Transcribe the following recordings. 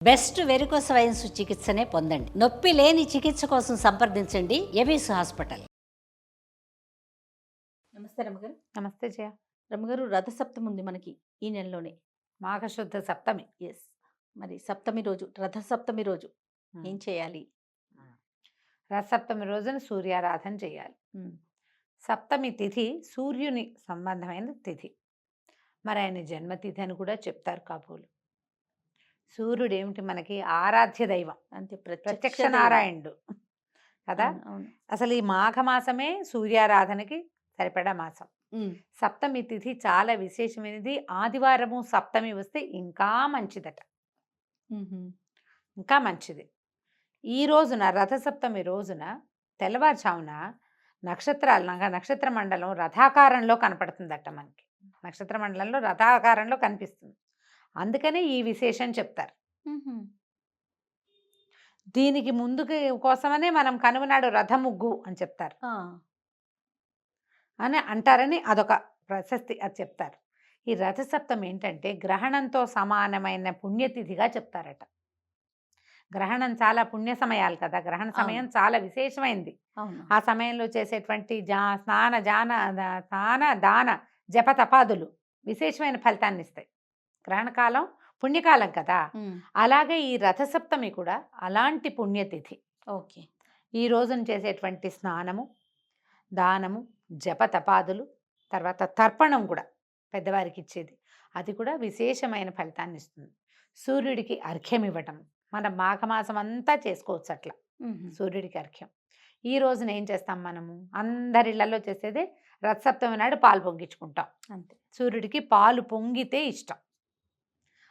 Best varicose wines చికిత్సనే పొందండి. నొప్పి లేని చికిత్స కోసం సంప్రదించండి ఎవిస్ హాస్పిటల్. నమస్తే రమ్మగారు. నమస్తే జయ. రమ్మగారు, రథసప్తమి ఉంది మనకి ఈ నెలలోనే. మాఘశుద్ధ సప్తమి. ఎస్. మరి సప్తమి రోజు, రథసప్తమి రోజు ఏం చేయాలి? రథసప్తమి రోజున సూర్యారాధన చేయాలి. సప్తమి తిథి సూర్యుని సంబంధమైన తిథి. మరి ఆయన జన్మతిథి అని కూడా చెప్తారు కాబోలు. సూర్యుడు ఏమిటి మనకి ఆరాధ్య దైవం, అంతే, ప్రత్యక్ష నారాయణుడు కదా. అవును. అసలు ఈ మాఘమాసమే సూర్యారాధనకి సరిపడా మాసం. సప్తమి తిథి చాలా విశేషమైనది. ఆదివారము సప్తమి వస్తే ఇంకా మంచిదట, ఇంకా మంచిది. ఈ రోజున రథసప్తమి రోజున తెల్లవారుజామున నక్షత్ర మండలం రథాకారంలో కనపడుతుందట మనకి. నక్షత్ర మండలంలో రథాకారంలో కనిపిస్తుంది. అందుకనే ఈ విశేషం చెప్తారు. దీనికి ముందుకు కోసమనే మనం కనుమనాడు రథముగ్గు అని చెప్తారు అని అంటారని అదొక ప్రశస్తి, అది చెప్తారు. ఈ రథసప్తమి ఏంటంటే గ్రహణంతో సమానమైన పుణ్యతిథిగా చెప్తారట. గ్రహణం చాలా పుణ్య సమయాలు కదా, గ్రహణ సమయం చాలా విశేషమైంది. ఆ సమయంలో చేసేటువంటి స్నాన దాన జప తపాదులు విశేషమైన ఫలితాన్ని ఇస్తాయి. గ్రహణకాలం పుణ్యకాలం కదా, అలాగే ఈ రథసప్తమి కూడా అలాంటి పుణ్యతిథి. ఓకే. ఈ రోజున చేసేటువంటి స్నానము, దానము, జప తపాదులు, తర్వాత తర్పణం కూడా పెద్దవారికి ఇచ్చేది, అది కూడా విశేషమైన ఫలితాన్ని ఇస్తుంది. సూర్యుడికి అర్ఘ్యం ఇవ్వటం మనం మాఘమాసం అంతా చేసుకోవచ్చు అట్లా. సూర్యుడికి అర్ఘ్యం ఈ రోజున ఏం చేస్తాం మనము, అందరిళ్లలో చేసేదే రథసప్తమి నాడు పాలు పొంగించుకుంటాం. అంతే. సూర్యుడికి పాలు పొంగితే ఇష్టం.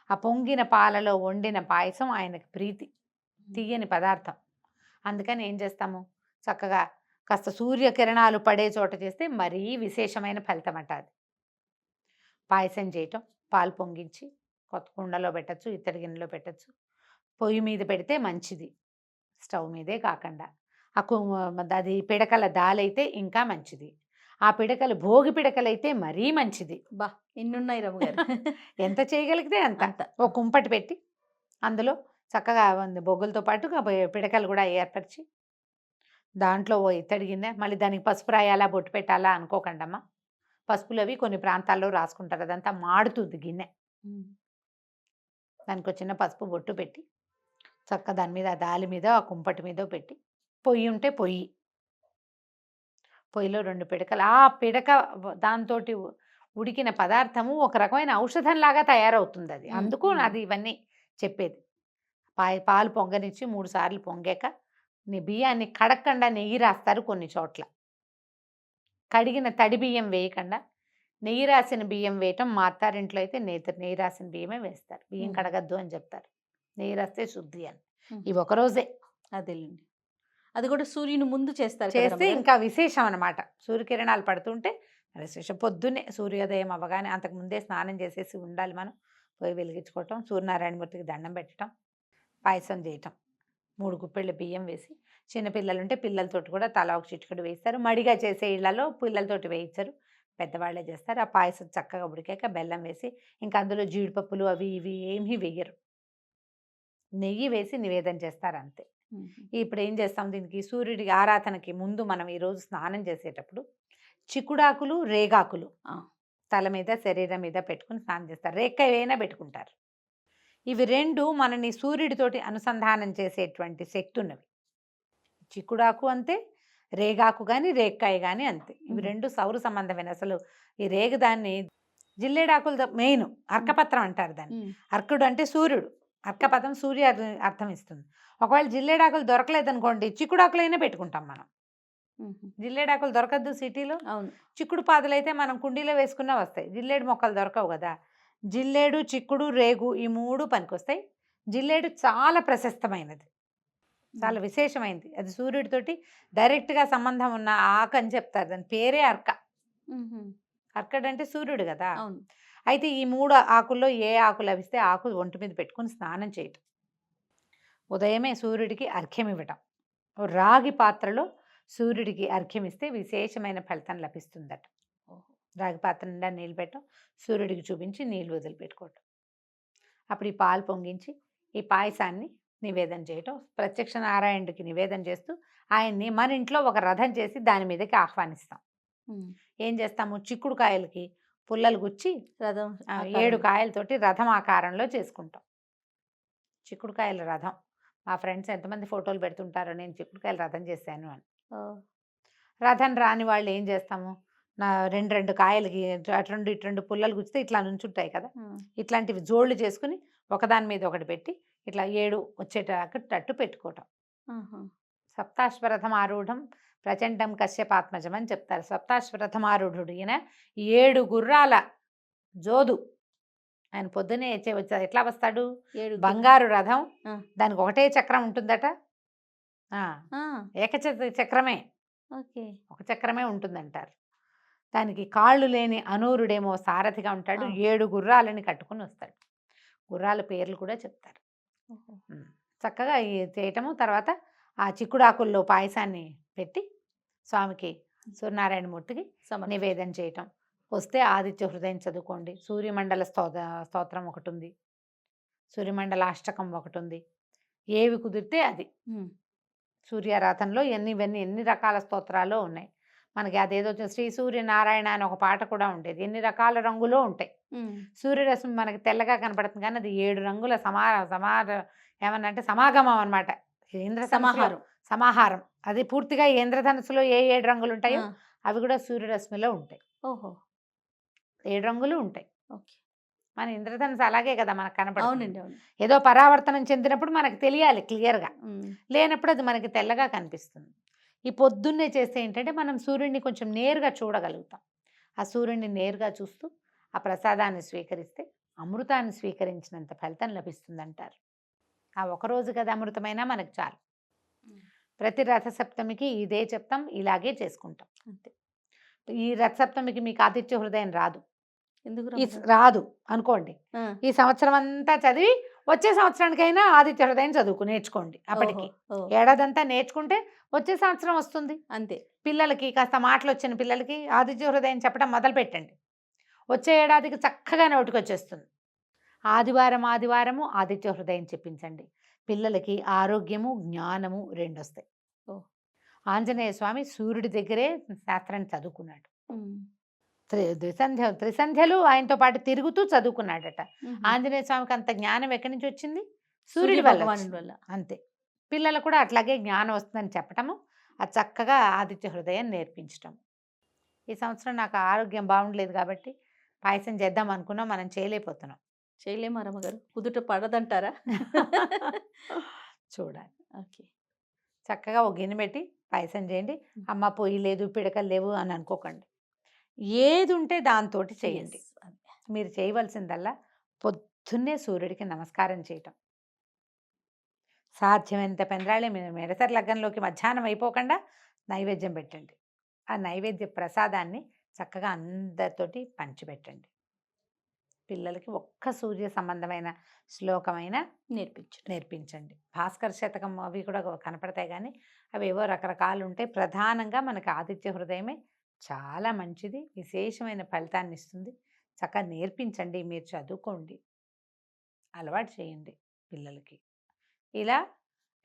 ఆ పొంగిన పాలలో వండిన పాయసం ఆయనకు ప్రీతి, తీయని పదార్థం. అందుకని ఏం చేస్తాము, చక్కగా కాస్త సూర్యకిరణాలు పడే చోట చేస్తే మరీ విశేషమైన ఫలితం అంట. అది పాయసం చేయటం, పాలు పొంగించి కొత్త కుండలో పెట్టచ్చు, ఇత్తడి గిన్నెలో పెట్టచ్చు. పొయ్యి మీద పెడితే మంచిది, స్టవ్ మీదే కాకుండా. అది పిడకల దాలైతే ఇంకా మంచిది. ఆ పిడకలు భోగి పిడకలైతే మరీ మంచిది. బా, ఇన్నున్నాయి రమ్మగారు. ఎంత చేయగలిగితే అంత. ఓ కుంపటి పెట్టి అందులో చక్కగా బొగ్గులతో పాటు పిడకలు కూడా ఏర్పరిచి దాంట్లో ఓ ఇత్తడి గిన్నె, మళ్ళీ దానికి పసుపు రాయాలా బొట్టు పెట్టాలా అనుకోకండమ్మా. పసుపులు అవి కొన్ని ప్రాంతాల్లో రాసుకుంటారు, అదంతా మాడుతుంది గిన్నె. దానికి చిన్న పసుపు బొట్టు పెట్టి చక్క దాని మీద దాలి మీద ఆ కుంపటి మీద పెట్టి, పొయ్యి ఉంటే పొయ్యిలో 2 పిడకలు, ఆ పిడక దాంతో ఉడికిన పదార్థము ఒక రకమైన ఔషధంలాగా తయారవుతుంది అది. అందుకు అది ఇవన్నీ చెప్పేది. పాలు పొంగనిచ్చి 3 సార్లు పొంగాక బియ్యాన్ని కడగకుండా నెయ్యి రాస్తారు కొన్ని చోట్ల. కడిగిన తడి బియ్యం వేయకుండా నెయ్యి రాసిన బియ్యం వేయటం, మా అత్తారింట్లో అయితే నెయ్యి రాసిన బియ్యమే వేస్తారు. బియ్యం కడగద్దు అని చెప్తారు, నెయ్యి రాస్తే శుద్ధి అని. ఇవి ఒకరోజే. అదేలేండి. అది కూడా సూర్యుని ముందు చేస్తారు, చేస్తే ఇంకా విశేషం అనమాట. సూర్యకిరణాలు పడుతుంటే విశేషం. పొద్దున్నే సూర్యోదయం అవ్వగానే అంతకుముందే స్నానం చేసేసి ఉండాలి మనం. పొయ్యి వెలిగించుకోవటం, సూర్యనారాయణమూర్తికి దండం పెట్టడం, పాయసం చేయటం, 3 గుప్పెళ్ళ బియ్యం వేసి, చిన్నపిల్లలు ఉంటే పిల్లలతోటి కూడా తలా ఒక చిటికెడు వేస్తారు. మడిగా చేసే ఇళ్లలో పిల్లలతోటి వేయించరు, పెద్దవాళ్ళే చేస్తారు. ఆ పాయసం చక్కగా ఉడికాక బెల్లం వేసి, ఇంకా అందులో జీడిపప్పులు అవి ఇవి ఏమీ వేయరు, నెయ్యి వేసి నివేదన చేస్తారు అంతే. ఇప్పుడు ఏం చేస్తాం, దీనికి సూర్యుడికి ఆరాధనకి ముందు మనం ఈరోజు స్నానం చేసేటప్పుడు చిక్కుడాకులు, రేగాకులు తల మీద శరీరం మీద పెట్టుకుని స్నానం చేస్తారు. రేక్కాయైనా పెట్టుకుంటారు. ఇవి 2 మనని సూర్యుడితోటి అనుసంధానం చేసేటువంటి శక్తి ఉన్నవి. చిక్కుడాకు అంతే, రేగాకు కానీ రేక్కాయ కానీ అంతే. ఇవి 2 సౌర సంబంధమైన. అసలు ఈ రేగదాన్ని జిల్లేడాకులు మెయిన్ అర్కపత్రం అంటారు దాన్ని. అర్కుడు అంటే సూర్యుడు, అర్కపత్రం సూర్య అర్థం ఇస్తుంది. ఒకవేళ జిల్లేడాకులు దొరకలేదనుకోండి, చిక్కుడాకులైనా పెట్టుకుంటాం మనం. జిల్లేడాకులు దొరకద్దు సిటీలో. అవును. చిక్కుడు పాదులు అయితే మనం కుండీలో వేసుకున్నా వస్తాయి. జిల్లేడు మొక్కలు దొరకవు కదా. జిల్లేడు, చిక్కుడు, రేగు ఈ 3 పనికొస్తాయి. జిల్లేడు చాలా ప్రశస్తమైనది, చాలా విశేషమైనది. అది సూర్యుడితోటి డైరెక్ట్గా సంబంధం ఉన్న ఆకు అని చెప్తారు. దాని పేరే అర్క. అర్కడ్ అంటే సూర్యుడు కదా. అయితే ఈ 3 ఆకుల్లో ఏ ఆకు లభిస్తే ఆకు ఒంటి మీద పెట్టుకుని స్నానం చేయటం, ఉదయమే సూర్యుడికి అర్ఘ్యం ఇవ్వటం. రాగి పాత్రలో సూర్యుడికి అర్ఘ్యం ఇస్తే విశేషమైన ఫలితం లభిస్తుందట. రాగి పాత్ర నిండా నీళ్ళు పెట్టడం, సూర్యుడికి చూపించి నీళ్ళు వదిలిపెట్టుకోవటం. అప్పుడు ఈ పాలు పొంగించి ఈ పాయసాన్ని నివేదన చేయటం, ప్రత్యక్ష నారాయణుడికి నివేదన చేస్తూ ఆయన్ని మన ఇంట్లో ఒక రథం చేసి దాని మీదకి ఆహ్వానిస్తాం. ఏం చేస్తాము, చిక్కుడుకాయలకి పుల్లలు గుచ్చి రథం 7 కాయలతోటి రథం ఆకారంలో చేసుకుంటాం. చిక్కుడుకాయల రథం. మా ఫ్రెండ్స్ ఎంతమంది ఫోటోలు పెడుతుంటారో నేను చిక్కుడుకాయల రథం చేశాను అని. రథం రాని వాళ్ళు ఏం చేస్తాము, నా 2 కాయలకి అటు 2 పుల్లలు గుచ్చితే ఇట్లా నుంచుంటాయి కదా, ఇట్లాంటివి జోళ్ళు చేసుకుని ఒకదాని మీద ఒకటి పెట్టి ఇట్లా 7 వచ్చేటట్టు పెట్టుకోవటం. సప్తాశ్వరథం ఆరూఢం ప్రచండం కశ్యపాత్మజం అని చెప్తారు. సప్తాశ్వరథం ఆరూఢుడు ఈయన 7 గుర్రాల జోదు. ఆయన పొద్దునే ఎట్లా వస్తాడు, బంగారు రథం, దానికి ఒకటే చక్రం ఉంటుందట. చక్రమే, ఒక చక్రమే ఉంటుందంటారు. దానికి కాళ్ళు లేని అనూరుడేమో సారథిగా ఉంటాడు. 7 గుర్రాలని కట్టుకుని వస్తాడు. గుర్రాల పేర్లు కూడా చెప్తారు. చక్కగా చేయటము. తర్వాత ఆ చిక్కుడాకుల్లో పాయసాన్ని పెట్టి స్వామికి సూర్యనారాయణమూర్తికి నివేదన చేయటం. వస్తే ఆదిత్య హృదయం చదువుకోండి. సూర్యమండల స్తోత్రం ఒకటి ఉంది, సూర్యమండల అష్టకం ఒకటి ఉంది. ఏవి కుదిరితే అది. సూర్యారాధనలో ఎన్ని రకాల స్తోత్రాలు ఉన్నాయి. మనకి అదేదో శ్రీ సూర్యనారాయణ అని ఒక పాట కూడా ఉండేది. ఎన్ని రకాల రంగులో ఉంటాయి. సూర్యరశ్మి మనకి తెల్లగా కనపడుతుంది కానీ అది 7 రంగుల ఏమన్నంటే సమాగమం అనమాట. సమాహారం. అది పూర్తిగా ఇంద్రధనుసులో ఏ 7 రంగులు ఉంటాయో అవి కూడా సూర్యరశ్మిలో ఉంటాయి. 7 రంగులు ఉంటాయి. మన ఇంద్రధనుసు అలాగే కదా మనకు కనపడుతుంది. ఏదో పరావర్తనం చెందినప్పుడు మనకు తెలియాలి క్లియర్గా, లేనప్పుడు అది మనకి తెల్లగా కనిపిస్తుంది. ఈ పొద్దున్నే చేస్తే ఏంటంటే మనం సూర్యుడిని కొంచెం నేరుగా చూడగలుగుతాం. ఆ సూర్యుడిని నేరుగా చూస్తూ ఆ ప్రసాదాన్ని స్వీకరిస్తే అమృతాన్ని స్వీకరించినంత ఫలితం లభిస్తుందంటారు. ఆ ఒకరోజు కదా అమృతమైనా మనకు చాలు. ప్రతి రథసప్తమికి ఇదే చెప్తాం, ఇలాగే చేసుకుంటాం అంతే. ఈ రథసప్తమికి మీకు ఆదిత్య హృదయం రాదు, రాదు అనుకోండి. ఈ సంవత్సరం అంతా చదివి వచ్చే సంవత్సరానికైనా ఆదిత్య హృదయం నేర్చుకోండి. అప్పటికి ఏడాదంతా నేర్చుకుంటే వచ్చే సంవత్సరం వస్తుంది అంతే. పిల్లలకి కాస్త మాటలు వచ్చిన పిల్లలకి ఆదిత్య హృదయం చెప్పడం మొదలు పెట్టండి. వచ్చే ఏడాదికి చక్కగా నోటికి వచ్చేస్తుంది. ఆదివారము ఆదిత్య హృదయం చెప్పించండి. పిల్లలకి ఆరోగ్యము జ్ఞానము 2 వస్తాయి. ఆంజనేయ స్వామి సూర్యుడి దగ్గరే శాస్త్రాన్ని చదువుకున్నాడు. త్రిసంధ్యలు ఆయనతో పాటు తిరుగుతూ చదువుకున్నాడట. ఆంజనేయ స్వామికి అంత జ్ఞానం ఎక్కడి నుంచి వచ్చింది? సూర్యుడి వల్ల. అంతే. పిల్లలు కూడా అట్లాగే జ్ఞానం వస్తుందని చెప్పటము, అది చక్కగా ఆదిత్య హృదయం నేర్పించటం. ఈ సంవత్సరం నాకు ఆరోగ్యం బాగుండలేదు కాబట్టి పాయసం చేద్దాం అనుకున్నాం, మనం చేయలేకపోతున్నాం. చేయలేమా రమ్మగారు? కుదుట పడదంటారా? చూడాలి. ఓకే, చక్కగా ఒక గిన్నె పెట్టి పాయసం చేయండి. అమ్మ పొయ్యి లేదు, పిడకలు లేవు అని అనుకోకండి. ఏది ఉంటే దాంతో చేయండి. మీరు చేయవలసిందల్లా పొద్దున్నే సూర్యుడికి నమస్కారం చేయటం. సాధ్యమైనంత పెందరాళే మీరు మెడసరి లగ్గంలోకి మధ్యాహ్నం అయిపోకుండా నైవేద్యం పెట్టండి. ఆ నైవేద్య ప్రసాదాన్ని చక్కగా అందరితోటి పంచిపెట్టండి. పిల్లలకి ఒక్క సూర్య సంబంధమైన శ్లోకమైన నేర్పించండి. భాస్కర శతకం అవి కూడా కనపడతాయి కానీ అవి ఏవో రకరకాలు ఉంటాయి. ప్రధానంగా మనకి ఆదిత్య హృదయమే చాలా మంచిది, విశేషమైన ఫలితాన్ని ఇస్తుంది. చక్కగా నేర్పించండి, మీరు చదువుకోండి, అలవాటు చేయండి పిల్లలకి. ఇలా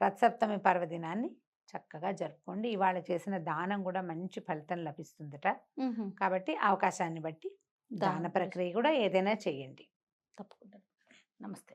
రథసప్తమి పర్వదినాన్ని చక్కగా జరుపుకోండి. ఇవాళ చేసిన దానం కూడా మంచి ఫలితం లభిస్తుందట. కాబట్టి అవకాశాన్ని బట్టి దాన ప్రక్రియ కూడా ఏదైనా చేయండి. తప్పకుండా. నమస్తే.